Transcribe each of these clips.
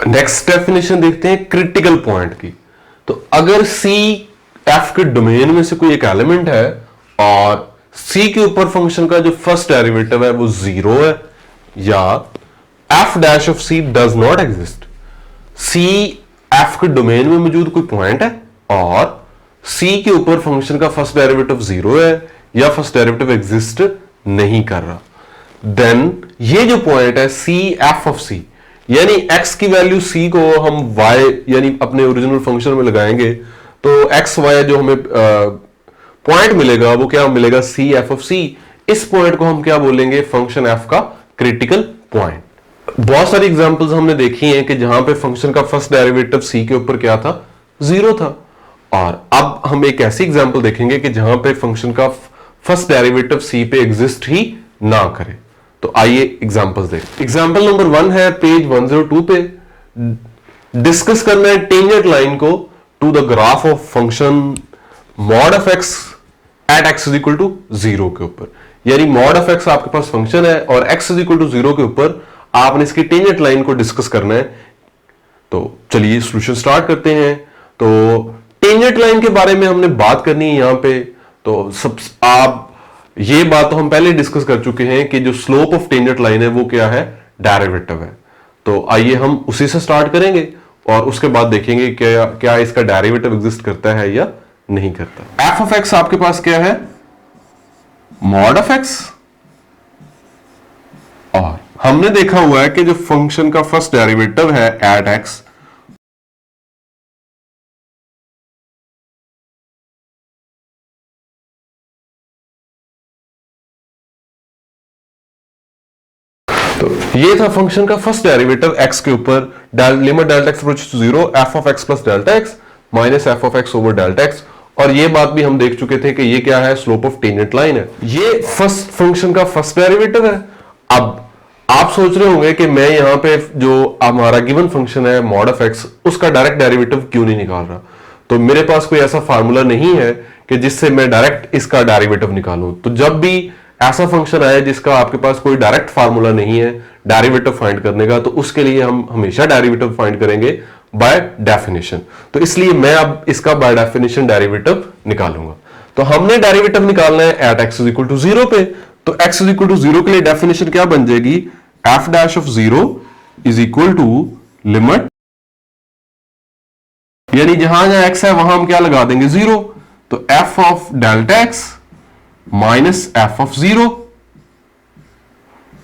Next definition देखते हैं critical point की। तो अगर सी एफ के डोमेन में से कोई एक एलिमेंट है और सी के ऊपर फंक्शन का जो फर्स्ट डेरिवेटिव है वो 0 है, या F dash of C does not exist, C F के डोमेन में मौजूद कोई पॉइंट है और सी के ऊपर फंक्शन का फर्स्ट डेरिवेटिव 0 है या फर्स्ट डेरिवेटिव एग्जिस्ट नहीं कर रहा, देन ये जो पॉइंट है सी एफ ऑफ सी, यानी x की वैल्यू c को हम y यानी अपने ओरिजिनल फंक्शन में लगाएंगे तो x y जो हमें पॉइंट मिलेगा वो क्या मिलेगा, सी एफ ऑफ सी। इस पॉइंट को हम क्या बोलेंगे, फंक्शन f का क्रिटिकल पॉइंट। बहुत सारी एग्जांपल्स हमने देखी हैं कि जहां पे फंक्शन का फर्स्ट डेरिवेटिव c के ऊपर क्या था, 0 था। और अब हम एक ऐसी एग्जांपल देखेंगे कि जहां पे फंक्शन का फर्स्ट डेरिवेटिव c पे एग्जिस्ट ही ना करे। तो आइए एग्जांपल्स देखते हैं। एग्जांपल नंबर 1 है पेज 102 पे। डिस्कस करना है टेंजेंट लाइन को to the graph of function mod of X at X is equal to 0 के ऊपर, यानी मॉड ऑफ एक्स आपके पास फंक्शन है और एक्स इज इक्वल टू 0 के ऊपर आपने इसकी टेंजेंट लाइन को डिस्कस करना है। तो चलिए सॉल्यूशन स्टार्ट करते हैं। तो टेंजेंट लाइन के बारे में हमने बात करनी है यहां पे। तो सब आप ये बात तो हम पहले डिस्कस कर चुके हैं कि जो स्लोप ऑफ टेंजेंट लाइन है वो क्या है, डेरिवेटिव है। तो आइए हम उसी से स्टार्ट करेंगे और उसके बाद देखेंगे क्या क्या इसका डेरिवेटिव एग्जिस्ट करता है या नहीं करता। एफ ऑफ एक्स आपके पास क्या है, मॉड ऑफ एक्स, और हमने देखा हुआ है कि जो फंक्शन का फर्स्ट डेरिवेटिव है एट एक्स, तो ये था फंक्शन का फर्स्ट डेरिवेटिव x के ऊपर, limit delta x approaches to 0 F of X plus delta X minus F of X over delta X. और ये बात भी हम देख चुके थे कि ये क्या है, स्लोप ऑफ टेंजेंट लाइन है। ये फर्स्ट फंक्शन का फर्स्ट डेरिवेटिव है। अब आप सोच रहे होंगे कि मैं यहां पे जो हमारा गिवन फंक्शन है मॉड ऑफ एक्स, उसका डायरेक्ट डेरिवेटिव क्यों नहीं निकाल रहा। तो मेरे पास कोई ऐसा फार्मूला नहीं है कि जिससे मैं डायरेक्ट इसका डेरिवेटिव निकालूं। तो जब भी ऐसा फंक्शन आए जिसका आपके पास कोई डायरेक्ट फार्मूला नहीं है डेरिवेटिव फाइंड करने का, तो उसके लिए हम हमेशा डेरिवेटिव फाइंड करेंगे बाय डेफिनेशन। तो इसलिए मैं अब इसका बाय डेफिनेशन डेरिवेटिव निकालूंगा। तो हमने डेरिवेटिव निकालना है at X is equal to 0 पे। तो एक्स इज इक्वल टू 0 के लिए डेफिनेशन क्या बन जाएगी, F dash of 0 is equal to limit, यानी जहां जहां एक्स है वहां हम क्या लगा देंगे, 0। तो F of delta X minus F of 0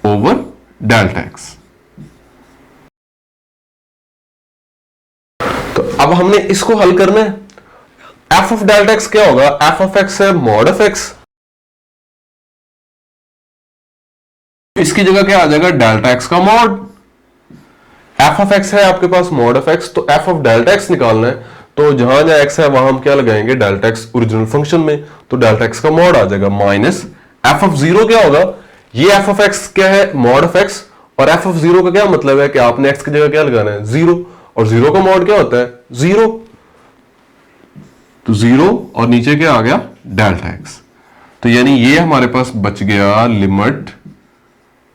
over delta X. तो अब हमने इसको हल करना है। एफ ऑफ डेल्टा एक्स क्या होगा, एफ ऑफ एक्स है मॉड ऑफ एक्स, इसकी जगह क्या आ जाएगा, डेल्टा एक्स का मॉड। एफ ऑफ एक्स है आपके पास मॉड ऑफ एक्स, तो एफ ऑफ डेल्टा एक्स निकालना है। तो जहां जहां एक्स है वहां हम क्या लगाएंगे, डेल्टा एक्स ओरिजिनल फंक्शन में, तो डेल्टा एक्स का मॉड आ जाएगा माइनस एफ ऑफ 0 क्या होगा, ये एफ ऑफ एक्स क्या है, मॉड ऑफ एक्स, और एफ ऑफ 0 का क्या मतलब है कि आपने एक्स की जगह क्या लगाना है, 0, और 0 का मॉड क्या होता है, 0। तो 0 और नीचे क्या आ गया, डेल्टा एक्स। तो यानी ये हमारे पास बच गया limit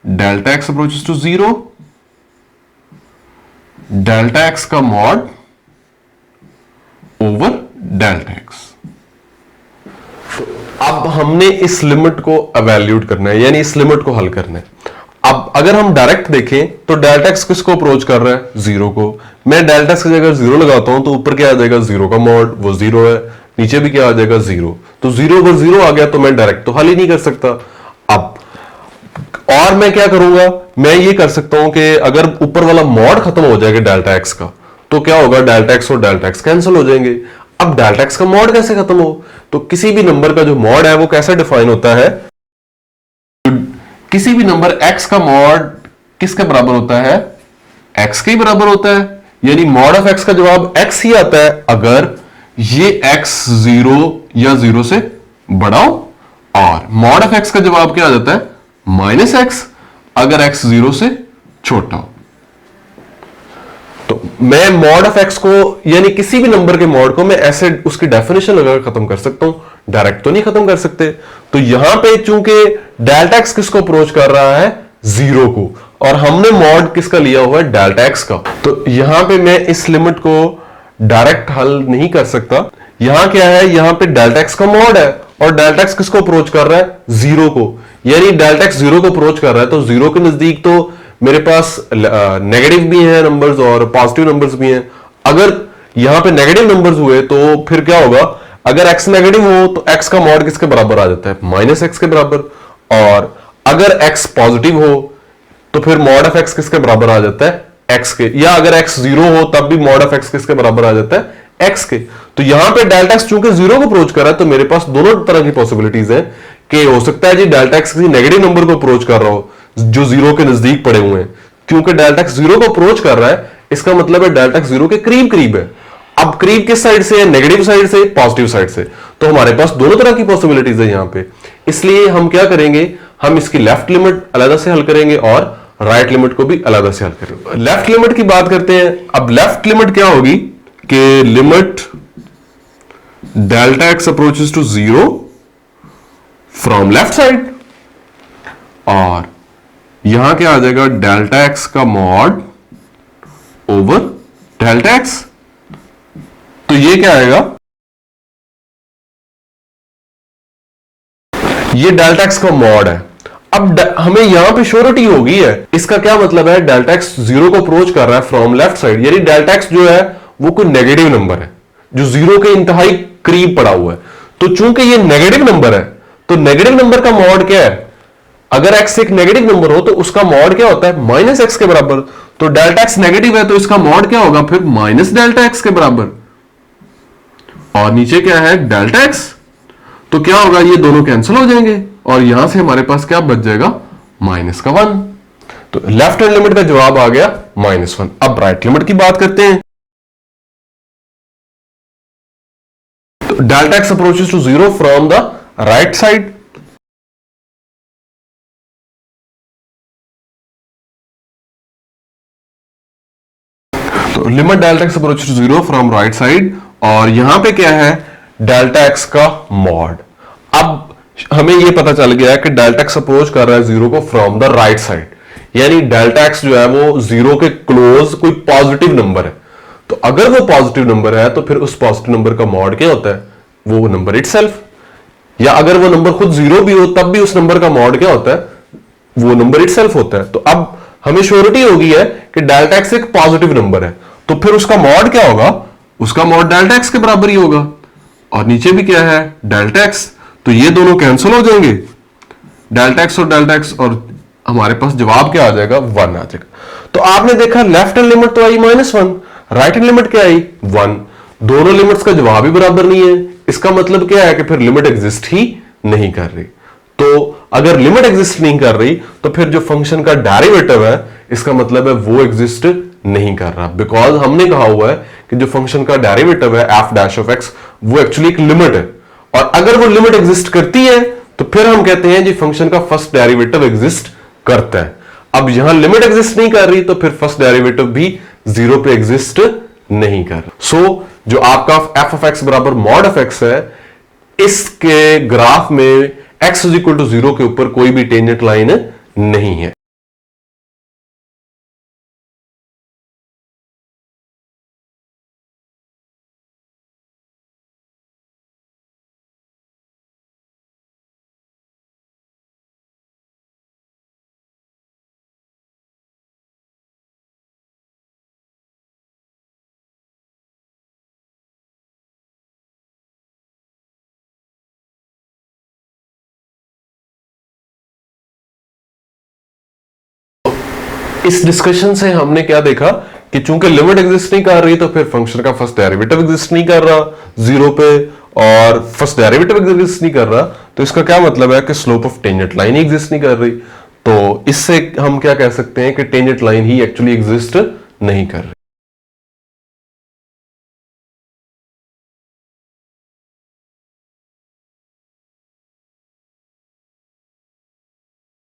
delta x approaches to 0, delta X का मॉड ओवर डेल्टा एक्स। तो अब हमने इस लिमिट को एवेल्यूट करना है, यानी इस लिमिट को हल करना है। अब अगर हम डायरेक्ट देखें तो डेल्टा एक्स किसको अप्रोच कर रहा है, 0 को। मैं डेल्टा एक्स की जगह 0 लगाता हूं तो ऊपर क्या आ जाएगा, 0 का मॉड, वो 0 है, नीचे भी क्या आ जाएगा, 0। तो 0 पर 0 आ गया तो मैं डायरेक्ट तो हल ही नहीं कर सकता। अब और मैं क्या करूंगा, मैं ये कर सकता हूं कि अगर ऊपर वाला मॉड खत्म हो जाएगा डेल्टा एक्स का, तो क्या होगा, डेल्टा एक्स और डेल्टा एक्स कैंसिल हो जाएंगे। अब डेल्टा एक्स का मॉड कैसे खत्म हो, तो किसी भी नंबर का जो मॉड है वो कैसे डिफाइन होता है, किसी भी नंबर x का मॉड किसके बराबर होता है, x के बराबर होता है। यानी मॉड ऑफ x का जवाब x ही आता है अगर ये x 0 या 0 से बड़ा हो, और मॉड ऑफ x का जवाब क्या आ जाता है, माइनस x, अगर x 0 से छोटा हो। तो मैं मॉड ऑफ एक्स को यानी किसी भी नंबर के मॉड को मैं ऐसे उसकी डेफिनेशन लगाकर खत्म कर सकता हूं, डायरेक्ट तो नहीं खत्म कर सकते। तो यहां पे चूंकि डेल्टा एक्स किसको अप्रोच कर रहा है, 0 को, और हमने मॉड किसका लिया हुआ है, डेल्टा एक्स का। तो यहां पे मैं इस लिमिट को डायरेक्ट हल नहीं कर सकता। यहां क्या है, यहां पे डेल्टा एक्स का मॉड है और डेल्टा एक्स किसको अप्रोच कर रहा है, जीरो को, यानी डेल्टा एक्स जीरो को अप्रोच कर रहा है। तो जीरो के नजदीक तो मेरे पास नेगेटिव भी हैं नंबर्स और पॉजिटिव नंबर्स भी हैं। अगर यहां पे नेगेटिव नंबर्स हुए तो फिर क्या होगा, अगर x नेगेटिव हो तो x का मॉड किसके बराबर आ जाता है, माइनस एक्स के बराबर। और अगर x पॉजिटिव हो तो फिर मॉड ऑफ x किसके बराबर आ जाता है, x के। या अगर x जीरो हो तब भी मॉड ऑफ x किसके बराबर आ जाता है, x के। तो यहां पे डेल्टा x चूंकि जीरो को अप्रोच कर रहा है तो मेरे पास दोनों तरह की पॉसिबिलिटीज है कि हो सकता है जी डेल्टा x किसी नेगेटिव नंबर को अप्रोच कर रहा हो जो जीरो के नजदीक पड़े हुए हैं। क्योंकि डेल्टा x जीरो को अप्रोच कर रहा है इसका मतलब है डेल्टा x जीरो के करीब करीब है। अब करीब किस साइड से है, नेगेटिव साइड से, पॉजिटिव साइड से। तो हमारे पास दोनों तरह की पॉसिबिलिटीज है यहां पे। इसलिए हम क्या करेंगे, हम इसकी लेफ्ट लिमिट अलग से हल करेंगे और राइट लिमिट को भी अलग से हल करेंगे। लेफ्ट लिमिट की बात करते हैं। अब लेफ्ट लिमिट क्या होगी कि limit delta x approaches to zero from left side, और यहां क्या आ जाएगा, डेल्टा एक्स का मॉड ओवर डेल्टा एक्स। तो ये क्या आएगा, ये डेल्टा एक्स का मॉड है। अब हमें यहां पे श्योरिटी हो गई है, इसका क्या मतलब है, डेल्टा एक्स जीरो को अप्रोच कर रहा है फ्रॉम लेफ्ट साइड, यानी डेल्टा एक्स जो है वो कोई नेगेटिव नंबर है जो जीरो के इंतहाई करीब पड़ा हुआ है। तो चूंकि ये नेगेटिव नंबर है तो नेगेटिव नंबर का मॉड क्या है, अगर x एक नेगेटिव नंबर हो तो उसका मॉड क्या होता है, माइनस एक्स के बराबर। तो डेल्टा एक्स नेगेटिव है तो इसका मॉड क्या होगा, फिर माइनस डेल्टा एक्स के बराबर। और नीचे क्या है, डेल्टा एक्स। तो क्या होगा, ये दोनों कैंसिल हो जाएंगे और यहां से हमारे पास क्या बच जाएगा, माइनस का 1। तो लेफ्ट हैंड लिमिट का जवाब आ गया -1। अब राइट लिमिट की बात करते हैं। तो delta x approaches to zero from the right side. तो limit delta x approaches to zero from right side, और यहां पे क्या है, डेल्टा एक्स का मॉड। अब हमें यह पता चल गया है कि डेल्टा एक्स अप्रोच कर रहा है जीरो को फ्रॉम द राइट साइड, यानी डेल्टा एक्स जो है वो जीरो के क्लोज कोई पॉजिटिव नंबर है। तो अगर वो पॉजिटिव नंबर है तो फिर उस पॉजिटिव नंबर का मॉड क्या होता है, वो नंबर इटसेल्फ। या अगर वो नंबर खुद जीरो भी हो तब भी उस नंबर का मॉड क्या होता है, वो नंबर इटसेल्फ होता है। तो अब हमें श्योरिटी हो गई है कि डेल्टा एक्स एक पॉजिटिव नंबर है, तो फिर उसका मॉड क्या होगा, उसका मॉड डेल्टा एक्स के बराबर ही होगा। और नीचे भी क्या है, डेल्टा एक्स। तो ये दोनों कैंसिल हो जाएंगे, डेल्टा एक्स और डेल्टा एक्स, और हमारे पास जवाब क्या आ जाएगा, 1 आ जाएगा। तो आपने देखा लेफ्ट हैंड लिमिट तो आई -1, राइट हैंड लिमिट क्या आई, 1। दोनों लिमिट्स का जवाब ही बराबर नहीं है। इसका मतलब क्या है कि फिर लिमिट एग्जिस्ट ही नहीं कर रही। तो अगर लिमिट एग्जिस्ट नहीं कर रही तो फिर जो फंक्शन का डेरिवेटिव है इसका मतलब है वो एग्जिस्ट नहीं कर रहा, बिकॉज हमने कहा हुआ है कि जो फंक्शन का डेरिवेटिव है f डैश ऑफ x वो एक्चुअली एक लिमिट है, और अगर वो लिमिट एग्जिस्ट करती है तो फिर हम कहते हैं जी फंक्शन का फर्स्ट डेरिवेटिव एग्जिस्ट करता है। अब यहां लिमिट एग्जिस्ट नहीं कर रही तो फिर फर्स्ट डेरिवेटिव भी जीरो पे एग्जिस्ट नहीं कर रहा। सो जो आपका f ऑफ x बराबर मॉड ऑफ x है, इसके ग्राफ में x इज इक्वल टू 0 के ऊपर कोई भी टेंजेंट लाइन नहीं है। इस डिस्कशन से हमने क्या देखा कि चूंकि लिमिट एग्जिस्ट नहीं कर रही तो फिर फंक्शन का फर्स्ट डेरिवेटिव एग्जिस्ट नहीं कर रहा जीरो पे, और फर्स्ट डेरिवेटिव एग्जिस्ट नहीं कर रहा तो इसका क्या मतलब है कि slope of tangent line he exist नहीं कर रही। तो इससे हम क्या कह सकते हैं कि टेंजेंट लाइन ही एक्चुअली एग्जिस्ट नहीं कर रही।